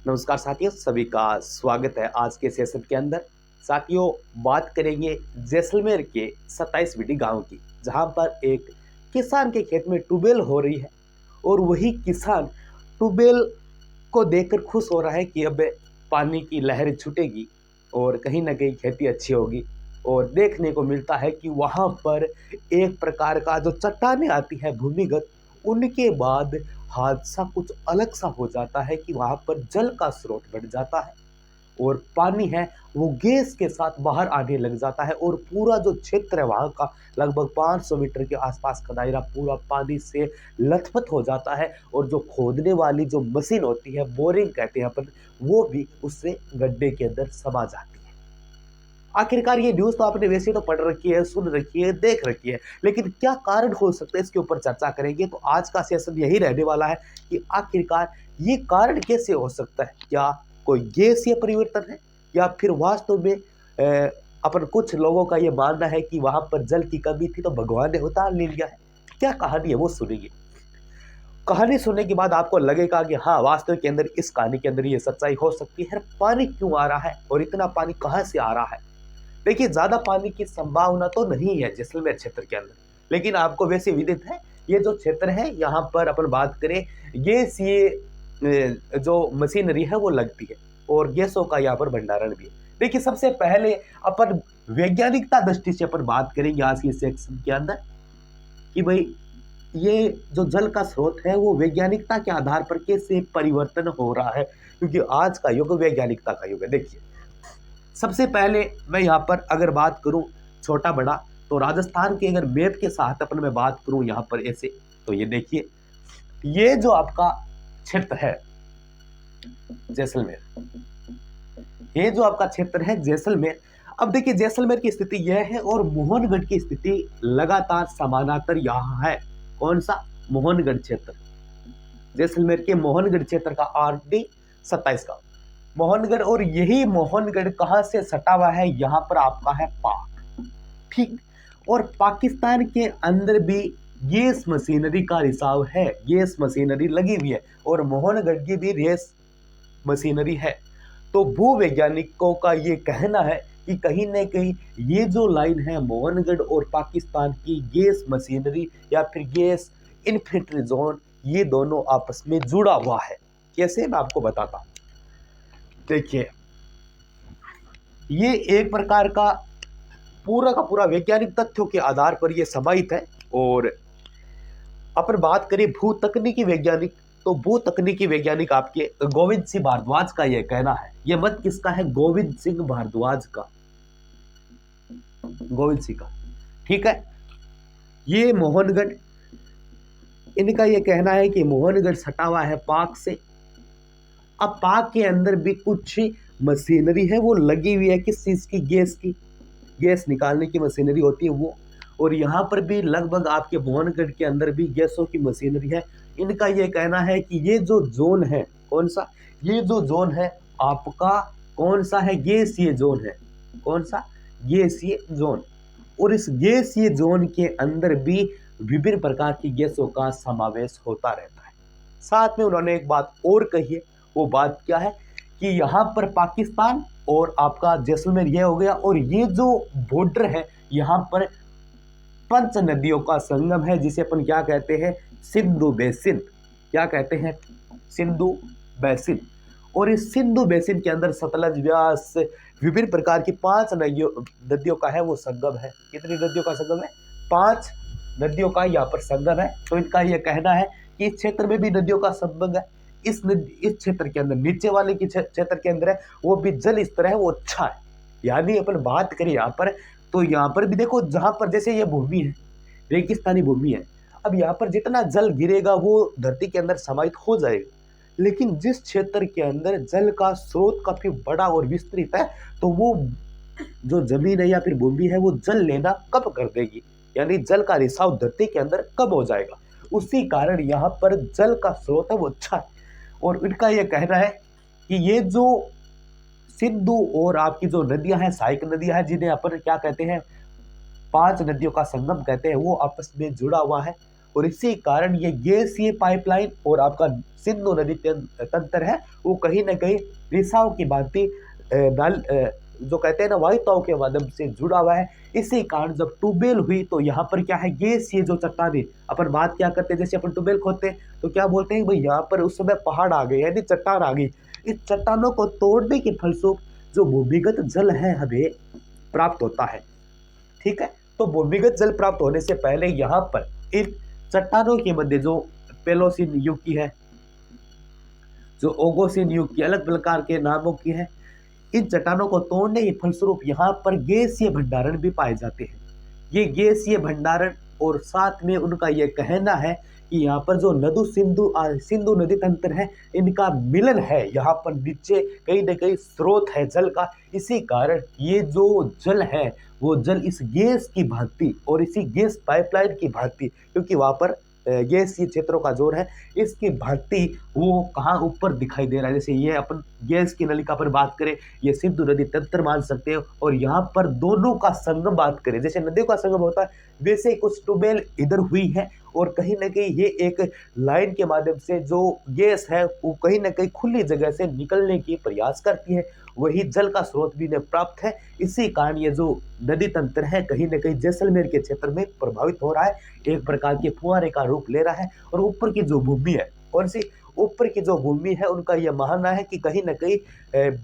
नमस्कार साथियों, सभी का स्वागत है आज के सेशन के अंदर। साथियों, बात करेंगे जैसलमेर के 27 बीटी गांव की, जहां पर एक किसान के खेत में ट्यूबवेल हो रही है और वही किसान ट्यूबवेल को देखकर खुश हो रहा है कि अब पानी की लहर छूटेगी और कहीं ना कहीं खेती अच्छी होगी। और देखने को मिलता है कि वहां पर एक प्रकार का जो चट्टानें आती है भूमिगत, उनके बाद हादसा कुछ अलग सा हो जाता है कि वहां पर जल का स्रोत बढ़ जाता है और पानी है वो गैस के साथ बाहर आने लग जाता है और पूरा जो क्षेत्र है वहाँ का लगभग 500 मीटर के आसपास का दायरा पूरा पानी से लथपथ हो जाता है। और जो खोदने वाली जो मशीन होती है, बोरिंग कहते हैं अपन, वो भी उससे गड्ढे के अंदर समा जाती है। आखिरकार ये न्यूज़ तो आपने वैसे तो पढ़ रखी है, सुन रखी है, देख रखी है, लेकिन क्या कारण हो सकता है इसके ऊपर चर्चा करेंगे। तो आज का सेशन यही रहने वाला है कि आखिरकार ये कारण कैसे हो सकता है। क्या कोई गैसीय परिवर्तन है या फिर वास्तव में अपन कुछ लोगों का ये मानना है कि वहां पर जल की कमी थी तो भगवान ने उतार ले लिया है। क्या कहानी है वो सुनेंगे। कहानी सुनने के बाद आपको लगेगा कि हाँ, वास्तव के अंदर इस कहानी के अंदर ये सच्चाई हो सकती है। पानी क्यों आ रहा है और इतना पानी कहाँ से आ रहा है। देखिए, ज्यादा पानी की संभावना तो नहीं है जैसलमेर क्षेत्र के अंदर, लेकिन आपको वैसे विदित है ये जो क्षेत्र है यहाँ पर अपन बात करें गैस, ये जो मशीनरी है वो लगती है और गैसों का यहाँ पर भंडारण भी है। देखिए, सबसे पहले अपन वैज्ञानिकता दृष्टि से अपन बात करेंगे आज के सेक्शन के अंदर कि भाई ये जो जल का स्रोत है वो वैज्ञानिकता के आधार पर कैसे परिवर्तन हो रहा है, क्योंकि आज का युग वैज्ञानिकता का युग है। देखिए, सबसे पहले मैं यहाँ पर अगर बात करूँ छोटा बड़ा, तो राजस्थान के अगर मैप के साथ अपन मैं बात करूँ यहाँ पर ऐसे, तो ये देखिए, ये जो आपका क्षेत्र है जैसलमेर, ये जो आपका क्षेत्र है जैसलमेर। अब देखिए, जैसलमेर की स्थिति यह है और मोहनगढ़ की स्थिति लगातार समानांतर यहाँ है। कौन सा? मोहनगढ़ क्षेत्र। जैसलमेर के मोहनगढ़ क्षेत्र का RD 27 का मोहनगढ़। और यही मोहनगढ़ कहां से सटा हुआ है? यहां पर आपका है पाक, ठीक। और पाकिस्तान के अंदर भी गैस मशीनरी का रिसाव है, गैस मशीनरी लगी हुई है और मोहनगढ़ की भी गैस मशीनरी है। तो भू वैज्ञानिकों का ये कहना है कि कहीं ना कहीं ये जो लाइन है मोहनगढ़ और पाकिस्तान की गैस मशीनरी या फिर गैस इन्फिल्ट्री जोन, ये दोनों आपस में जुड़ा हुआ है। कैसे? मैं आपको बताता हूं। देखिए, ये एक प्रकार का पूरा वैज्ञानिक तथ्यों के आधार पर यह समाहित है। और अपन बात करें भू तकनीकी वैज्ञानिक, तो भू तकनीकी वैज्ञानिक आपके गोविंद सिंह भारद्वाज का यह कहना है। यह मत किसका है? गोविंद सिंह भारद्वाज का, गोविंद सिंह का, ठीक है। ये मोहनगढ़, इनका यह कहना है कि मोहनगढ़ सटा हुआ है पाक से। अब पाक के अंदर भी कुछ मशीनरी है वो लगी हुई है, किस चीज की? गैस की, गैस निकालने की मशीनरी होती है वो। और यहाँ पर भी लगभग आपके मोहनगढ़ के अंदर भी गैसों की मशीनरी है। इनका यह कहना है कि ये जो जोन है, कौन सा? ये जो जोन है आपका कौन सा है? गैसीय जोन है। कौन सा? गैसीय जोन। और इस गैसीय जोन के अंदर भी विभिन्न प्रकार की गैसों का समावेश होता रहता है। साथ में उन्होंने एक बात और कही है। वो बात क्या है कि यहाँ पर पाकिस्तान और आपका जैसलमेर ये हो गया, और ये जो बॉर्डर है यहाँ पर पंच नदियों का संगम है, जिसे अपन क्या कहते हैं? सिंधु बेसिन। क्या कहते हैं? सिंधु बेसिन। और इस सिंधु बेसिन के अंदर सतलज, व्यास, विभिन्न प्रकार की 5 नदियों का है वो संगम है। कितनी नदियों का संगम है? 5 नदियों का यहाँ पर संगम है। तो इनका यह कहना है कि इस क्षेत्र में भी नदियों का संगम है। इस क्षेत्र के अंदर, नीचे वाले की क्षेत्र के अंदर है वो भी जल स्तर है वो अच्छा है। यानी अपन बात करें यहाँ पर, तो यहाँ पर भी देखो, जहां पर जैसे ये भूमि है, रेगिस्तानी भूमि है, अब यहाँ पर जितना जल गिरेगा वो धरती के अंदर समाहित हो जाएगा। लेकिन जिस क्षेत्र के अंदर जल का स्रोत काफी बड़ा और विस्तृत है, तो वो जो जमीन है या फिर भूमि है वो जल लेना कब कर देगी, यानी जल का रिसाव धरती के अंदर कब हो जाएगा। उसी कारण यहाँ पर जल का स्रोत है वो अच्छा है। और इनका यह कहना है कि ये जो सिंधु और आपकी जो नदियां हैं, सहायक नदियां हैं, जिन्हें अपन क्या कहते हैं? 5 नदियों का संगम कहते हैं, वो आपस में जुड़ा हुआ है। और इसी कारण ये गैसीय पाइपलाइन और आपका सिंधु नदी तंत्र है वो कहीं ना कहीं रिसाव की भांति जो कहते हैं ना वायुताओं के माध्यम से जुड़ा हुआ है। इसी कारण जब ट्यूबवेल हुई तो यहाँ पर क्या है, गैस ये जो चट्टानें, अपन बात क्या करते हैं, जैसे अपन ट्यूबवेल खोदते हैं तो क्या बोलते हैं भाई यहाँ पर उस समय पहाड़ आ गए यानी चट्टान आ गई। इस चट्टानों को तोड़ने के फलस्वरूप जो भूमिगत जल है हमें प्राप्त होता है। ठीक है, तो भूमिगत जल प्राप्त होने से पहले यहाँ पर इन चट्टानों के मध्य जो पेलोसिन युग की है, जो ओगोसिन युग की, अलग प्रकार के नामों की है, इन चट्टानों को तोड़ने के फलस्वरूप यहाँ पर गैसीय भंडारण भी पाए जाते हैं। ये गैसीय भंडारण और साथ में उनका यह कहना है कि यहाँ पर जो सिंधु नदी तंत्र है इनका मिलन है, यहाँ पर नीचे कहीं ना कहीं स्रोत है जल का। इसी कारण ये जो जल है वो जल इस गैस की भांति और इसी गैस पाइपलाइन की भांति, क्योंकि वहाँ पर गैसीय क्षेत्रों का जोर है, इसकी भांति वो कहाँ ऊपर दिखाई दे रहा है। जैसे ये अपन गैस की नलिका पर बात करें, ये सिंधु नदी तंत्र मान सकते हैं, और यहाँ पर दोनों का संगम बात करें, जैसे नदियों का संगम होता है वैसे कुछ ट्यूबवेल इधर हुई है, और कहीं ना कहीं ये एक लाइन के माध्यम से जो गैस है वो कहीं ना कहीं खुली जगह से निकलने की प्रयास करती है, वही जल का स्रोत भी इन्हें प्राप्त है। इसी कारण ये जो नदी तंत्र है कहीं ना कहीं जैसलमेर के क्षेत्र में प्रभावित हो रहा है, एक प्रकार के फुहारे का रूप ले रहा है। और ऊपर की जो भूमि है, कौन सी ऊपर की जो भूमि है, उनका यह मानना है कि कहीं ना कहीं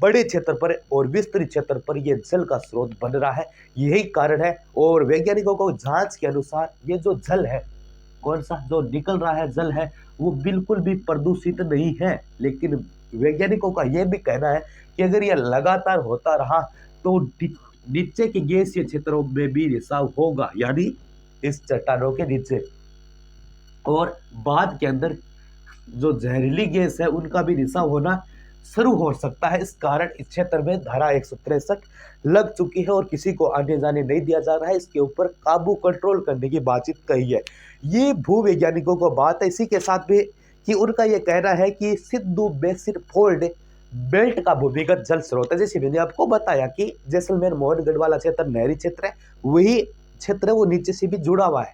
बड़े क्षेत्र पर और विस्तृत क्षेत्र पर यह जल का स्रोत बन रहा है, यही कारण है। और वैज्ञानिकों को जांच के अनुसार ये जो जल है, कौन सा जो निकल रहा है जल है, वो बिल्कुल भी प्रदूषित नहीं है। लेकिन वैज्ञानिकों का यह भी कहना है कि अगर यह लगातार होता रहा तो नीचे के गैसीय क्षेत्रों में भी रिसाव होगा, यानी इस चट्टानों के नीचे, और बाद के अंदर जो जहरीली गैस है उनका भी रिसाव होना शुरू हो सकता है। इस कारण इस क्षेत्र में धारा 163 लग चुकी है और किसी को आने जाने नहीं दिया जा रहा है। इसके ऊपर काबू कंट्रोल करने की बातचीत कही है। ये भूवैज्ञानिकों को बात है। इसी के साथ भी कि उनका यह कहना है कि सिंधु बेसिन फोल्ड बेल्ट का भूमिगत जल स्रोत है। जैसे मैंने आपको बताया कि जैसलमेर मोहनगढ़ वाला क्षेत्र नहरी क्षेत्र है, वही क्षेत्र वो नीचे से भी जुड़ा हुआ है,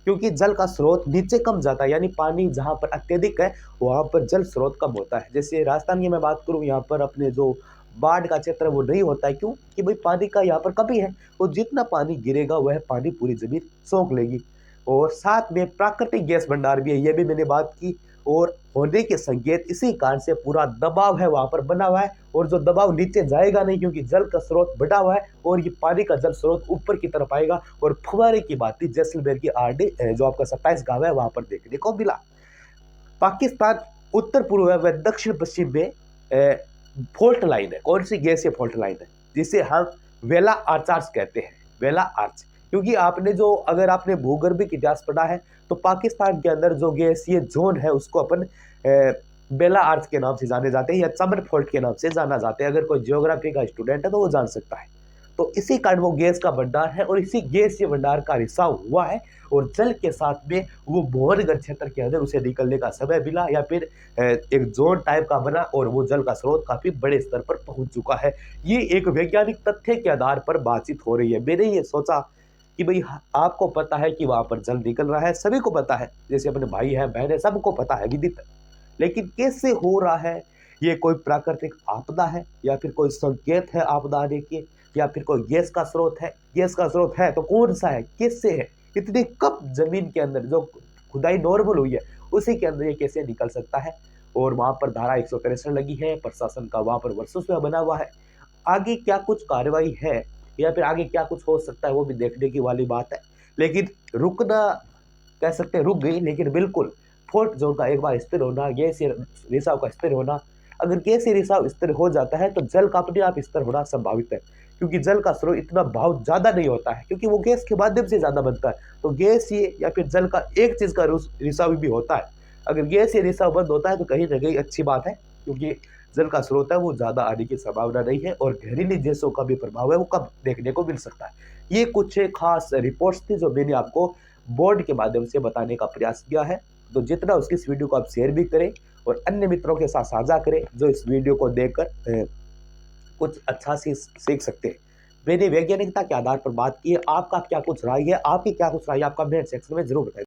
क्योंकि जल का स्रोत नीचे कम जाता है, यानी पानी जहाँ पर अत्यधिक है वहाँ पर जल स्रोत कम होता है। जैसे राजस्थान की मैं बात करूँ, यहाँ पर अपने जो बाढ़ का क्षेत्र वो नहीं होता है, क्यों कि भाई पानी का यहाँ पर कमी है, और जितना पानी गिरेगा वह पानी पूरी जमीन सोख लेगी। और साथ में प्राकृतिक गैस भंडार भी है, ये भी मैंने बात की, और होने के संकेत इसी कारण से पूरा दबाव है वहां पर बना हुआ है, और जो दबाव नीचे जाएगा नहीं क्योंकि जल का स्रोत बढ़ा हुआ है, और ये पानी का जल स्रोत ऊपर की तरफ आएगा। और फुहारे की बात जैसलमेर की आरडी जो आपका 27 गांव है वहां पर देखने को मिला। पाकिस्तान उत्तर पूर्व व दक्षिण पश्चिम में फॉल्ट लाइन है। कौन सी गैसीय फॉल्ट लाइन है, जिसे हम वेला आर्चार्स कहते हैं, वेला आर्च। क्योंकि आपने जो अगर आपने भूगर्भिक इतिहास पढ़ा है तो पाकिस्तान के अंदर जो गैसीय जोन है उसको अपन बेला आर्च के नाम से जाने जाते हैं, या चमन फॉल्ट के नाम से जाना जाते हैं। अगर कोई ज्योग्राफी का स्टूडेंट है तो वो जान सकता है। तो इसी कारण वो गैस का भंडार है, और इसी गैसीय भंडार का रिसाव हुआ है, और जल के साथ में वो मोहनगढ़ क्षेत्र के अंदर उसे निकलने का समय मिला, या फिर एक जोन टाइप का बना, और वो जल का स्रोत काफी बड़े स्तर पर पहुंच चुका है। ये एक वैज्ञानिक तथ्य के आधार पर बातचीत हो रही है। मैंने ये सोचा कि भाई आपको पता है कि वहां पर जल निकल रहा है, सभी को पता है, जैसे अपने भाई है बहन है सबको पता है, विदित है। लेकिन कैसे हो रहा है, ये कोई प्राकृतिक आपदा है, या फिर कोई संकेत है आपदा आने के, या फिर कोई गैस का स्रोत है। गैस का स्रोत है तो कौन सा है, किससे है, इतनी कम जमीन के अंदर जो खुदाई नॉर्मल हुई है उसी के अंदर ये कैसे निकल सकता है। और वहां पर धारा 163 लगी है, प्रशासन का वहां पर वर्चस्व बना हुआ है। आगे क्या कुछ कार्रवाई है या फिर आगे क्या कुछ हो सकता है वो भी देखने की वाली बात है। लेकिन रुकना, कह सकते हैं रुक गई, लेकिन बिल्कुल फॉल्ट जोन का एक बार स्थिर होना, गैसीय रिसाव का स्थिर होना, अगर गैसीय रिसाव स्थिर हो जाता है तो जल का अपने आप स्थिर होना संभावित है। क्योंकि जल का स्रोत इतना भाव ज़्यादा नहीं होता है, क्योंकि वो गैस के माध्यम से ज़्यादा बनता है। तो गैसीय या फिर जल का एक चीज़ का रिसाव भी होता है। अगर गैसीय रिसाव बंद होता है तो कहीं ना कहीं अच्छी बात है, क्योंकि जल का स्रोत है वो ज़्यादा आने की संभावना नहीं है, और जहरीली गैसों का भी प्रभाव है वो कब देखने को मिल सकता है। ये कुछ खास रिपोर्ट्स थी जो मैंने आपको बोर्ड के माध्यम से बताने का प्रयास किया है। तो जितना उसकी इस वीडियो को आप शेयर भी करें और अन्य मित्रों के साथ साझा करें जो इस वीडियो को देखकर कुछ अच्छा सीख सकते हैं। मैंने वैज्ञानिकता के आधार पर बात की है, आपका क्या कुछ राय है, आपकी क्या कुछ राय है, आप कमेंट सेक्शन में जरूर बताएं।